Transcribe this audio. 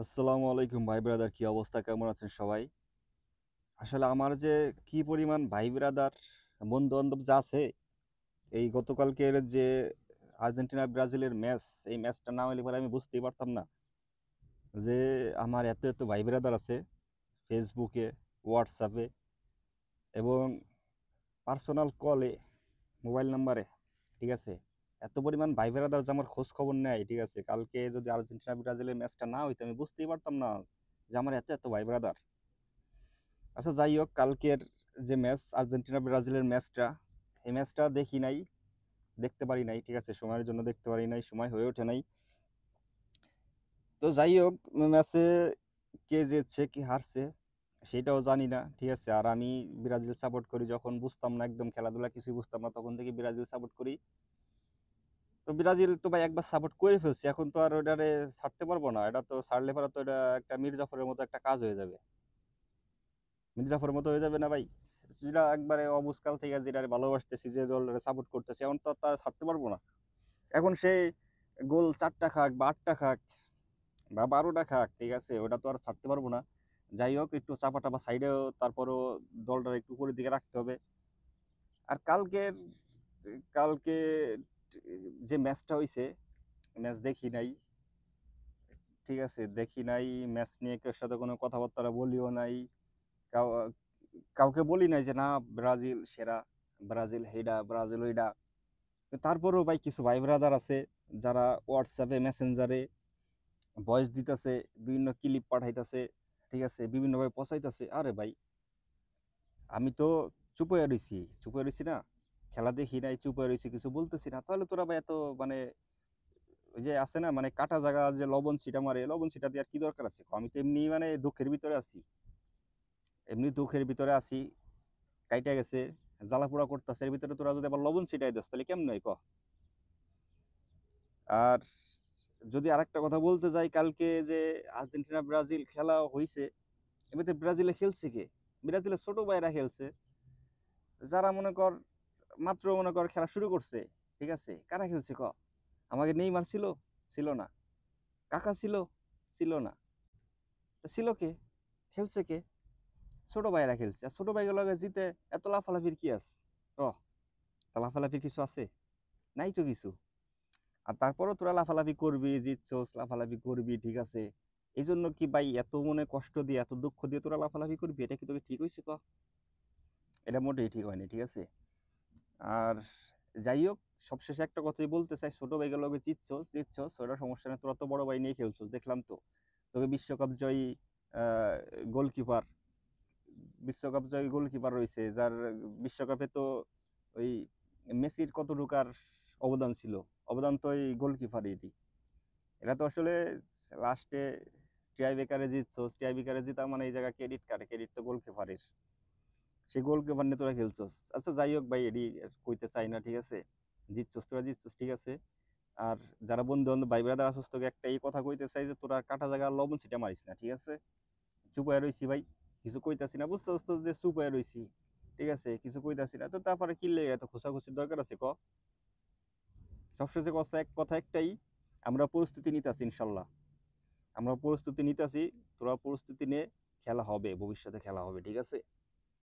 আসসালামু আলাইকুম ভাই ব্রাদার, কি অবস্থা, কেমন আছেন সবাই? আসলে আমার যে কি পরিমাণ ভাই ব্রাদার বন্ধু বান্ধব যা আছে, এই গতকালকের যে আর্জেন্টিনা ব্রাজিলের ম্যাচ, এই ম্যাচটা না হলে পরে আমি বুঝতেই পারতাম না যে আমার এত এত ভাই ব্রাদার আছে ফেসবুকে, হোয়াটসঅ্যাপে এবং পার্সোনাল কলে, মোবাইল নাম্বারে। ঠিক আছে, এত পরিমাণ ভাই ব্রাদার যে আমার খোঁজ খবর নেয়। ঠিক আছে, কালকে যদি আর্জেন্টিনা ব্রাজিলের ম্যাচটা না হইতো আমি বুঝতেই পারতাম না যে আমার এত এত ভাই ব্রাদার। আচ্ছা, যাই হোক, কালকের যে ম্যাচ, আর্জেন্টিনা ব্রাজিলের ম্যাচটা, এই ম্যাচটা দেখি নাই, দেখতে পারি নাই। ঠিক আছে, সময়ের জন্য দেখতে পারি নাই, সময় হয়ে ওঠে নাই। তো যাই হোক, ম্যাচে কে জিতছে কি হারছে সেটাও জানি না। ঠিক আছে, আর আমি ব্রাজিল সাপোর্ট করি, যখন বুঝতাম না একদম খেলাধুলা কিছুই বুঝতাম না তখন থেকে ব্রাজিল সাপোর্ট করি। তো ব্রাজিল তো ভাই একবার সাপোর্ট করে ফেলছি, এখন তো আর ওটারে ছাড়তে পারবো না। এটা তো ছাড়লে পরে তো এটা একটা মির্জাফরের মতো একটা কাজ হয়ে যাবে, মির্জাফরের মতো হয়ে যাবে না ভাই? যেটা একবারে অবুজকাল থেকে যেটা ভালোবাসতেছি, যে দলের সাপোর্ট করতেছি, এখন তো আর তা ছাড়তে পারবো না। এখন সে গোল 4টা খাক বা 8টা খাক বা 12টা খাক, ঠিক আছে, ওটা তো আর ছাড়তে পারবো না। যাই হোক, একটু চাপা টাপা সাইডেও তারপরও দলটা একটু উপরের দিকে রাখতে হবে। আর কালকে যে ম্যাচটা হইছে, ম্যাচ দেখি নাই। ঠিক আছে, দেখি নাই, ম্যাচ নিয়ে কেউ সাথে কোনো কথাবার্তা বলিও নাই। কাউ কাউকে বলি নাই যে না ব্রাজিল সেরা, ব্রাজিল হেডা, ব্রাজিল ওইডা। তারপরেও ভাই কিছু ভাই ব্রাদার আছে যারা হোয়াটসঅ্যাপে, মেসেঞ্জারে ভয়েস দিতেছে, বিভিন্ন ক্লিপ পাঠাইতেছে। ঠিক আছে, বিভিন্নভাবে পচাইতেছে। আরে ভাই, আমি তো চুপ হয়ে রইছি, চুপ হয়ে রইছি না, খেলা দেখি নাই, চুপ হয়ে রইছি, কিছু বলতেছি না। তাহলে তোরা ভাই এত মানে ওই যে আছে না, মানে কাটা জায়গা যে লবণ ছিটা মারে, লবণ ছিটা দিয়ে আর কি দরকার আছে? আমি তো এমনি মানে দুঃখের ভিতরে আছি, এমনি দুঃখের ভিতরে আছি, কাইটা গেছে, জ্বালাপোড়া করতেছে, এর ভিতরে তোরা যদি আবার লবণ ছিটাই দিস তাহলে কেমন হয় ক? আর যদি আরেকটা কথা বলতে যাই, কালকে যে আর্জেন্টিনা ব্রাজিল খেলা হইছে, এমনিতে ব্রাজিলে খেলছে কে? ব্রাজিলের ছোট ভাইরা খেলছে, যারা মনে কর মাত্র মনে কর খেলা শুরু করছে। ঠিক আছে, কারা খেলছে ক? আমাকে নেইমার ছিল? ছিল না। কাকা ছিল? ছিল না। তো ছিল কে? খেলছে কে? ছোট ভাইরা খেলছে। আর ছোট ভাইগুলোকে জিতে এত লাফালাফির কি আছে? ক, তা লাফালাফির কিছু আছে? নাই তো কিছু। আর তারপরও তোরা লাফালাফি করবি, জিতছোস, লাফালাফি করবি। ঠিক আছে, এই জন্য কি ভাই এত মনে কষ্ট দিয়ে, এত দুঃখ দিয়ে তোরা লাফালাফি করবি? এটা কি তোকে ঠিক হয়েছে ক? এটা মোটেই ঠিক হয়নি। ঠিক আছে, আর যাই হোক, সবশেষে একটা কথাই বলতে চাই, ছোট ভাইগুলোকে জিতছোস, জিতছোস, ওটা সমস্যা নেই, তোরা তো বড় ভাই নিয়ে খেলছোস, দেখলাম তো। তোকে বিশ্বকাপ জয়ী গোলকিপার, বিশ্বকাপ জয়ী গোলকিপার রয়েছে, যার বিশ্বকাপে তো ওই মেসির কতটুকু আর অবদান ছিল? অবদান তো ওই গোলকিপারেরই। এটা তো আসলে লাস্টে ট্রাই বেকারে জিতছোস, ট্রাই বেকারে জিতা মানে এই জায়গায় ক্রেডিট কারে? ক্রেডিট তো গোলকিপারের। সেই গোলকিপার নিয়ে তোরা খেলছোস। আচ্ছা যাই হোক ভাই, এডি কইতে চাই না। ঠিক আছে, জিতছোস, তোরা জিতছোস, ঠিক আছে। আর যারা বন্ধু বান্ধব ভাই ব্রাদার আসোস, তোকে একটা এই কথা কইতে চাই যে তোরা কাটা জায়গা লবণ ছিটা মারিস না। ঠিক আছে, চুপ হয়ে রইছি ভাই, কিছু কইতাছি না, বুঝতে বুঝতে যে চুপ হয়ে রইছি। ঠিক আছে, কিছু কইতাছি না, তো তারপরে কি লেগে এত খোঁচাখুচির দরকার আছে ক? সবশেষে কথা কথা একটাই, আমরা প্রস্তুতি নিতেছি ইনশাল্লাহ, আমরা প্রস্তুতি নিতেছি। তোরা প্রস্তুতি নে, খেলা হবে, ভবিষ্যতে খেলা হবে। ঠিক আছে।